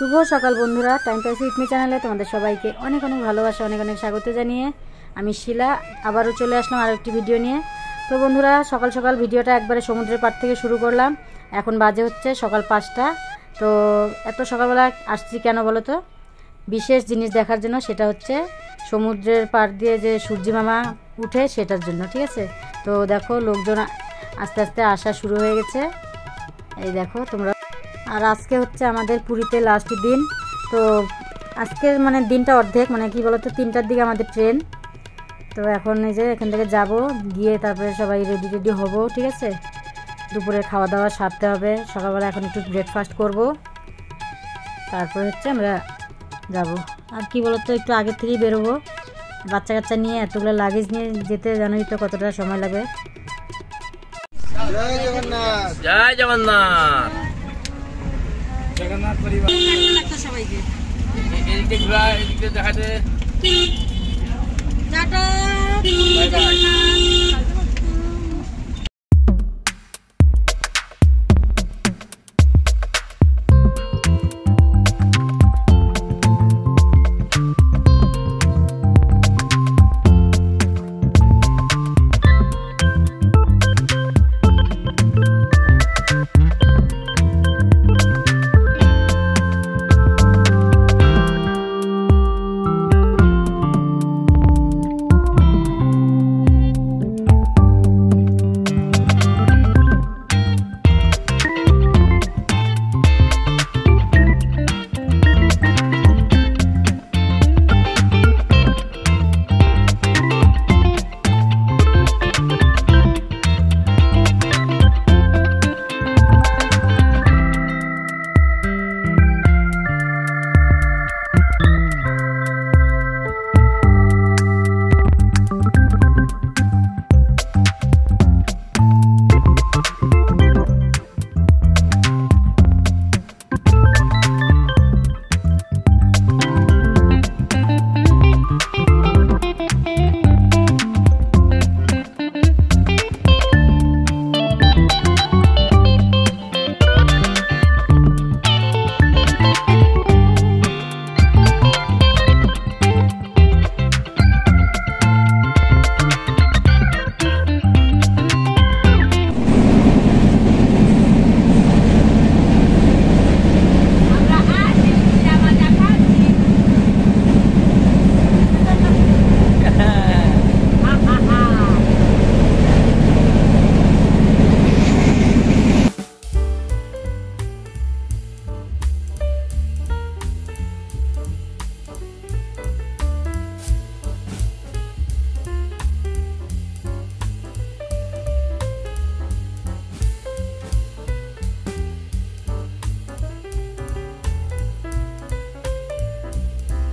শুভ সকাল বন্ধুরা, time pass with me চ্যানেলে তোমাদের সবাইকে অনেক অনেক ভালোবাসা, অনেক অনেক স্বাগত জানিয়ে আমি শিলা আবারও চলে আসলাম আর একটি ভিডিও নিয়ে। তো বন্ধুরা, সকাল সকাল ভিডিওটা একবারে সমুদ্রের পাড় থেকে শুরু করলাম। এখন বাজে হচ্ছে সকাল 5টা। তো এত সকালবেলা আসছি কেন বলো তো? বিশেষ জিনিস দেখার জন্য, সেটা হচ্ছে সমুদ্রের পাড় দিয়ে যে সূর্যি মামা উঠে সেটার জন্য, ঠিক আছে? তো দেখো লোকজন আস্তে আস্তে আসা শুরু হয়ে গেছে, এই দেখো তোমরা। আর আজকে হচ্ছে আমাদের পুরীতে লাস্ট দিন। তো আজকের মানে দিনটা অর্ধেক, মানে কি বলতো, 3টার দিকে আমাদের ট্রেন। তো এখন এই যে এখান থেকে যাব, গিয়ে তারপরে সবাই রেডি হব, ঠিক আছে? দুপুরে খাওয়া দাওয়া সারতে হবে, সকালবেলা এখন একটু ব্রেকফাস্ট করব, তারপরে হচ্ছে আমরা যাব। আর কি বলতো, একটু আগের থেকেই বেরোবো, বাচ্চা কাচ্চা নিয়ে এতগুলো লাগেজ নিয়ে যেতে জানোই তো কতটা সময় লাগে। জয় জগন্নাথ, জয় জগন্নাথ, জগন্নাথ পরিবার সবাইকে এদিকে ঘোরা, এদিকে দেখাতে টাটা, বাই বাই।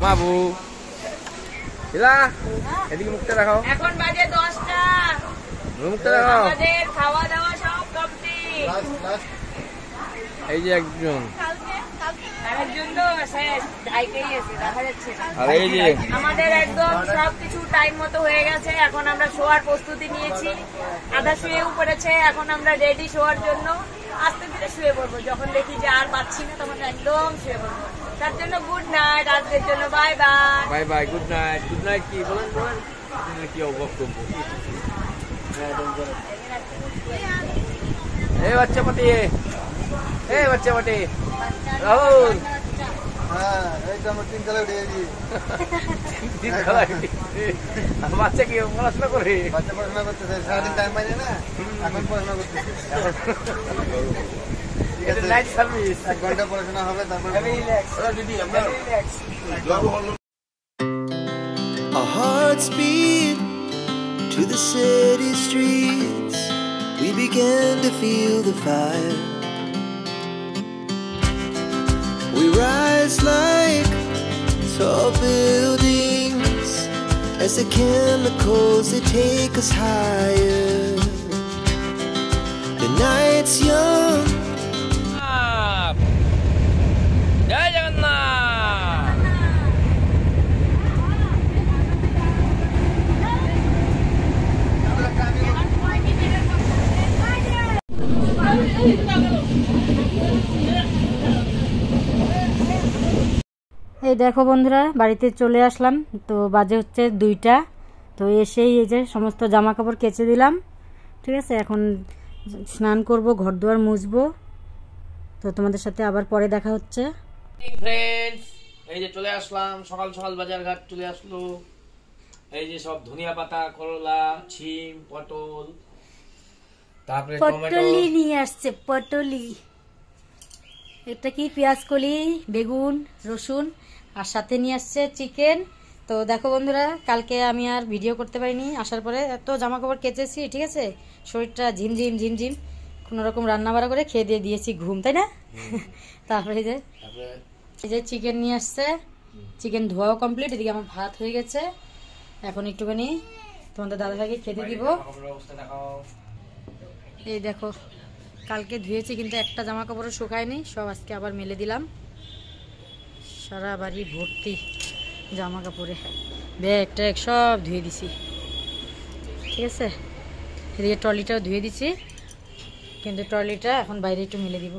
বাবু শিলা, এদিকে মুখটা দেখাও। এখন বাজে 10টা, মুখটা দেখাও। আমাদের খাওয়া দাওয়া সব কমপ্লিট। এই যে একজন আমাদের একদম সবকিছু টাইম মতো হয়ে গেছে। এখন আমরা শোয়ার প্রস্তুতি নিয়েছি, আধা শুয়েও পড়েছে। এখন আমরা রেডি শোয়ার জন্য, আস্তে ধীরে শুয়ে পড়বো। যখন দেখি যে আর পাচ্ছি না, তখন একদম শুয়ে পড়বো। তার জন্য গুড নাইট, আজকের জন্য bye bye. Bye bye, good night. Good night কি বলেন, কি বক্তব্য? এই বাচ্চা পাটি, এই বাচ্চা পাটি রাহুল, বাচ্চা কি পড়াশোনা করে? বাচ্চা পড়াশোনা করতেছে, সারাদিন টাইম পাই না, এখন পড়াশোনা করতেছে। নাইট সার্ভিস, 1 ঘন্টা পড়াশোনা হবে, তারপর our hearts beat to the city streets. We began to feel the fire. We rise like tall buildings as the chemicals, they take us higher. The night's young. জয় জগন্নাথ। এই দেখো বন্ধুরা, বাড়িতে চলে আসলাম। তো বাজে হচ্ছে 2টা। তো এসেই এই যে সমস্ত জামা কাপড় কেচে দিলাম, ঠিক আছে। এখন স্নান করব, ঘর দুয়ার মুছবো। তো তোমাদের সাথে আবার পরে দেখা হচ্ছে। ফ্রেন্ডস, এই যে চলে আসলাম, সকাল সকাল বাজার ঘাট চলে আসলো। এই যে সব ধনিয়া পাতা, করলা, ছিম, পটল, তারপরে টমেটো নিয়ে আসছে পটলি। এটা কি পেঁয়াজ কলি, বেগুন, রসুন, আর সাথে নিয়ে আসছে চিকেন। তো দেখো বন্ধুরা, কালকে আমি আর ভিডিও করতে পারিনি। আসার পরে এত জামা কাপড় কেচেছি, ঠিক আছে, শরীরটা ঝিমঝিম ঝিমঝিম, কোনো রকম রান্না বাড়া করে খেয়ে দিয়ে দিয়েছি ঘুম, তাই না? তারপরে এই যে চিকেন নিয়ে আসছে, চিকেন ধোয়াও কমপ্লিট। এদিকে আমার ভাত হয়ে গেছে, এখন একটুখানি তোমাদের দাদাভাইকে খেতে দিব। এই দেখো, কালকে ধুয়েছি কিন্তু একটা জামা কাপড়ও শুকায়নি, সব আজকে আবার মেলে দিলাম। সারা বাড়ি ভর্তি জামা কাপড়ে, ব্যাগ ট্যাগ সব ধুয়ে দিছি, ঠিক আছে। এদিকে ট্রলিটাও ধুয়ে দিছি, কিন্তু ট্রলিটা এখন বাইরে একটু মেলে দিব।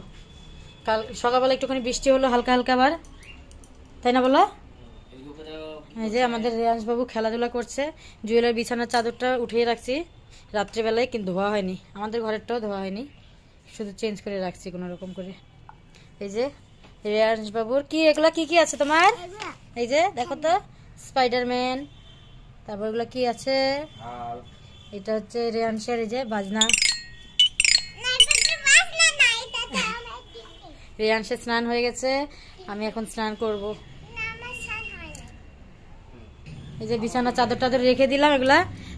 কাল সকালবেলা একটুখানি বৃষ্টি হলো হালকা হালকা আবার, তাই না বলো? এই যে আমাদের রেয়াংশ বাবু খেলাধুলা করছে। জুয়েলের বিছানার চাদরটা উঠিয়ে রাখছি রাত্রিবেলায়, কিন্তু ধোয়া হয়নি। আমাদের ঘরেরটাও ধোয়া হয়নি, শুধু চেঞ্জ করে রাখছি কোনো রকম করে। এই যে রেয়াংশ বাবুর কি এগুলা কি কি আছে তোমার? এই যে দেখো তো, স্পাইডারম্যান, তারপর এগুলো কি আছে? এটা হচ্ছে রেয়াংশের এই যে বাজনা। রেয়াংশের স্নান হয়ে গেছে, আমি এখন স্নান করব। এই যে বিছানা চাদর টাদর রেখে দিলাম, এগুলা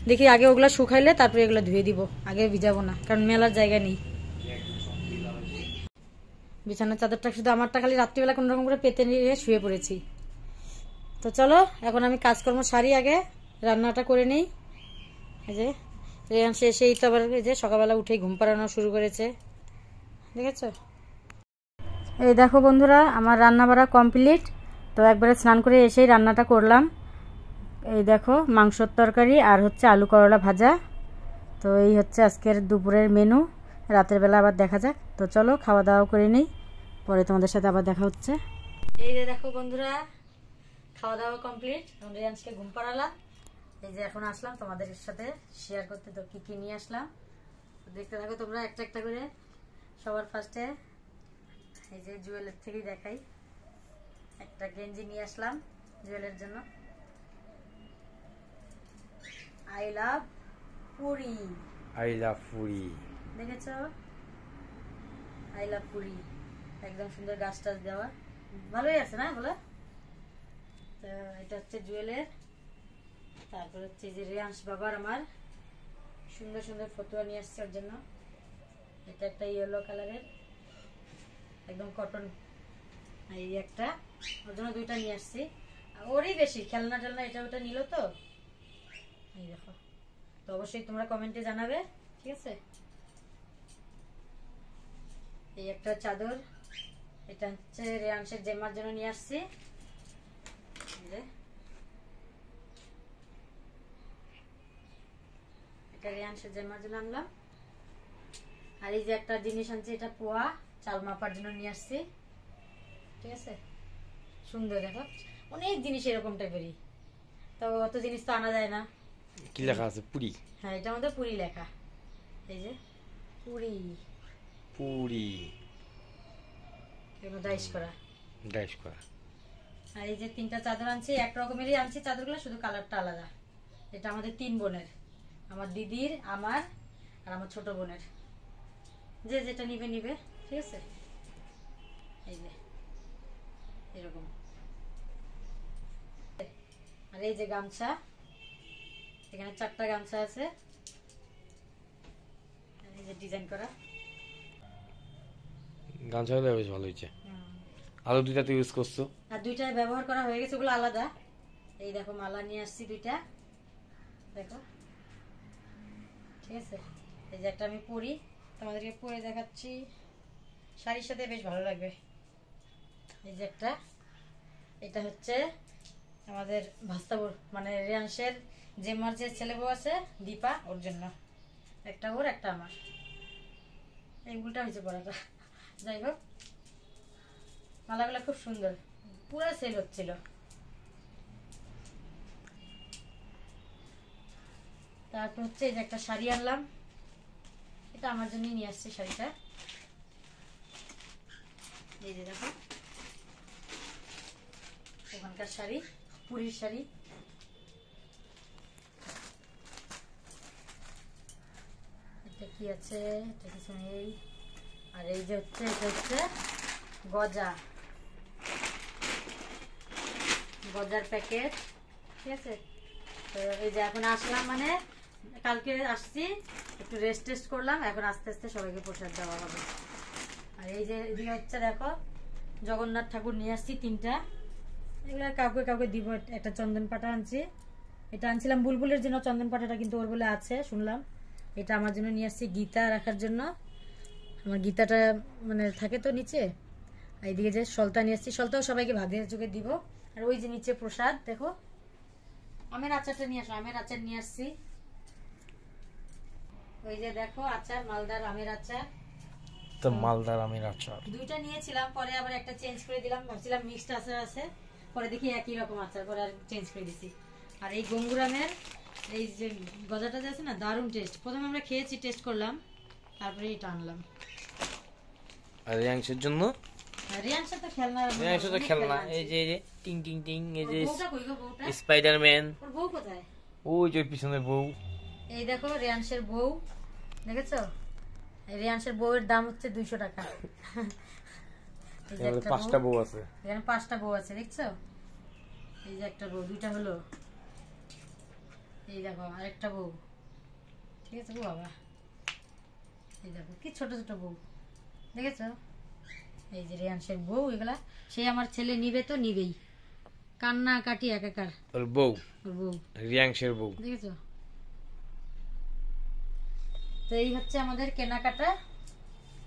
দেখি আগে ওগুলা শুকাইলে তারপরে এগুলা ধুয়ে দিব, আগে ভিজাবো না, কারণ মেলার জায়গা নেই। বিছানার চাদরটা শুধু আমারটা খালি রাত্রিবেলা কোনো রকম করে পেতে নিয়ে শুয়ে পড়েছি। তো চলো এখন আমি কাজকর্ম সারি, আগে রান্নাটা করে নিই। এই যে রেয়াংশ এসেই তো আবার এই যে সকালবেলা উঠেই ঘুম পাড়ানো শুরু করেছে, দেখেছো? এই দেখো বন্ধুরা, আমার রান্না বাড়া কমপ্লিট। তো একবারে স্নান করে এসেই রান্নাটা করলাম। এই দেখো, মাংসর তরকারি আর হচ্ছে আলু করলা ভাজা। তো এই হচ্ছে আজকের দুপুরের মেনু, রাতের বেলা আবার দেখা যাক। তো চলো খাওয়া দাওয়া করে নিই, পরে তোমাদের সাথে আবার দেখা হচ্ছে। এই যে দেখো বন্ধুরা, খাওয়া দাওয়া কমপ্লিট, এখন রেয়াংশকে ঘুম পাড়ালাম। এই যে এখন আসলাম তোমাদের সাথে শেয়ার করতে। তো কি কি নিয়ে আসলাম দেখতে থাকো তোমরা একটা একটা করে। সবার ফার্স্টে এই যে জুয়েলের থেকেই দেখাই, একটা গেঞ্জি নিয়ে আসলাম জুয়েলের জন্য। I love puri, I love puri, দেখেছো? আই লাভ পুরি, একদম সুন্দর গাছ টাছ দেওয়া, ভালোই আছে না বলো? তো এটা হচ্ছে জুয়েলের। তারপর হচ্ছে যে রেয়াংশ বাবার আমার সুন্দর সুন্দর ফতুয়া নিয়ে আসছে ওর জন্য। এটা একটা ইয়েলো কালারের একদম কটন, এই একটা ওর জন্য 2টা নিয়ে আসছি। ওরই বেশি খেলনা টেলনা এটা ওটা নিল। তো এই দেখো, তো অবশ্যই তোমরা কমেন্টে জানাবে, ঠিক আছে। এই একটা চাদর, এটা হচ্ছে রেয়াংশের জেম্মার জন্য নিয়ে আসছি। এটা রেয়াংশের জেম্মার জন্য আনলাম। আর এই যে একটা জিনিস আনছি, এটা পোয়া চাল মাপার জন্য নিয়ে আসছি, ঠিক আছে। সুন্দর, দেখো অনেক জিনিস এরকম টাইপেরই, তো অত জিনিস তো আনা যায় না। কি লেখা আছে? পুরি? হ্যাঁ, এটা আমাদের পুরি লেখা। এই যে পুরি, পুরি ডাইস করা, ডাইস করা। আর এই যে 3টা চাদর আনছি, এক রকমেরই আনছি চাদরগুলো, শুধু কালারটা আলাদা। এটা আমাদের 3 বোনের, আমার দিদির, আমার আর আমার ছোট বোনের। যে যেটা নিবে নিবে, ঠিক আছে। এই যে এরকম। আর এই যে গামছা, এখানে 4টা গামছা আছে, এই যে ডিজাইন করা গামছাগুলো বেশ ভালো হয়েছে। আরো 2টা তো ইউজ করছো? আর 2টা ব্যবহার করা হয়ে গেছে, ওগুলো আলাদা। এই দেখো মালা নিয়ে আসছি 2টা, দেখো, ঠিক আছে। এই যে একটা আমি পরি, তোমাদেরকে পরে দেখাচ্ছি, শাড়ির সাথে বেশ ভালো লাগবে। এই যে একটা, এটা হচ্ছে আমাদের ভাস্তাবুর মানে রেয়াংশের জেম্মার যে ছেলে বউ আছে দীপা, ওর জন্য একটা, ওর একটা আমার। এই উল্টা হয়েছে পরাটা, যাই হোক মালাগুলো খুব সুন্দর, পুরো সেল হচ্ছিল। তারপর হচ্ছে এই যে একটা শাড়ি আনলাম, এটা আমার জন্য নিয়ে আসছি শাড়িটা। এই যে দেখো ওখানকার শাড়ি, পুরীর শাড়ি। এটা কি আছে, এটা কিছু নেই। আর এই যে হচ্ছে এটা হচ্ছে গজা, গজার প্যাকেট, ঠিক আছে। তো এই যে এখন আসলাম, মানে কালকে আসছি, একটু রেস্ট টেস্ট করলাম, এখন আস্তে আস্তে সবাইকে প্রসাদ দেওয়া হবে। আর এই যে এদিকে হচ্ছে দেখো জগন্নাথ ঠাকুর নিয়ে আসছি 3টা, এগুলো কাউকে কাউকে দিব। একটা চন্দন পাটা আনছি, এটা আনছিলাম বুলবুলের জন্য, চন্দন পাটাটা কিন্তু ওর বলে আছে শুনলাম। এটা আমার জন্য নিয়ে আসছি গীতা রাখার জন্য, আমার গীতাটা মানে থাকে তো নিচে। এইদিকে যে সলতা নিয়ে আসছি, সলতাও সবাইকে ভাগের চোখে দিব। আর ওই যে নিচে প্রসাদ দেখো, আমের আচারটা নিয়ে আসো, আমের আচার নিয়ে আসছি। ওই যে দেখো আচার, মালদার আমের আচার। তো মালদার আমের আচার 2টা নিয়েছিলাম, পরে আবার একটা চেঞ্জ করে দিলাম, ভাবছিলাম মিক্সড আচার আছে, পরে দেখি একই রকম আচার, পরে আর চেঞ্জ করে দিছি। আর এই গঙ্গুরামের এই যে গজাটা যে আছে না, দারুণ টেস্ট। প্রথমে আমরা খেয়েছি, টেস্ট করলাম, তারপরে এটা আনলাম। আর রিয়াংশের জন্য রিয়াংশ তো খেলনা, রিয়াংশ তো খেলনা, এই যে টিং টিং টিং, এই যে বউটা কই গো, বউটা স্পাইডারম্যান, ওর বউ কোথায়? ওই যে পিছনের বউ। এই দেখো রিয়াংশের বউ, দেখেছো? এই রিয়াংশের বউয়ের দাম হচ্ছে 200 টাকা। এই যে একটা 5টা বউ আছে, এখানে 5টা বউ আছে, দেখছো? এই যে একটা বউ, 2টা হলো। এই দেখো আরেকটা বউ, ঠিক আছে গো বাবা। এই দেখো কি ছোট ছোট বউ, দেখেছো? এই যে রিয়াংশের বউ, এগুলা সে আমার ছেলে নিবে তো নিবেই, কান্না কাটি একাকার। ওর বউ, ওর বউ, রিয়াংশের বউ, দেখেছো? তো এই হচ্ছে আমাদের কেনাকাটা,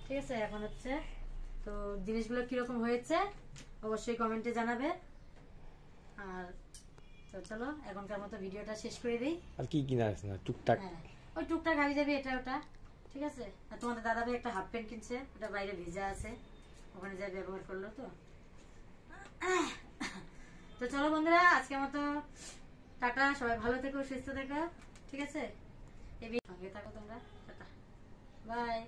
ঠিক আছে। এখন হচ্ছে তো জিনিসগুলো কিরকম হয়েছে অবশ্যই কমেন্টে জানাবে। আর তো চলো এখনকার মতো ভিডিওটা শেষ করে দিই। আর কি কিনা আছে না টুকটাক, হ্যাঁ ওই টুকটাক হাবি যাবি এটা ওটা, ঠিক আছে। আর তোমাদের দাদা ভাই একটা হাফ প্যান্ট কিনছে, ওটা বাইরে ভিজা আছে, ওখানে যা ব্যবহার করলো। তো তো চলো বন্ধুরা, আজকের মতো টাটা, সবাই ভালো থেকো, সুস্থ থেকো, ঠিক আছে। এই সঙ্গে থাকো তোমরা, টাটা, বাই।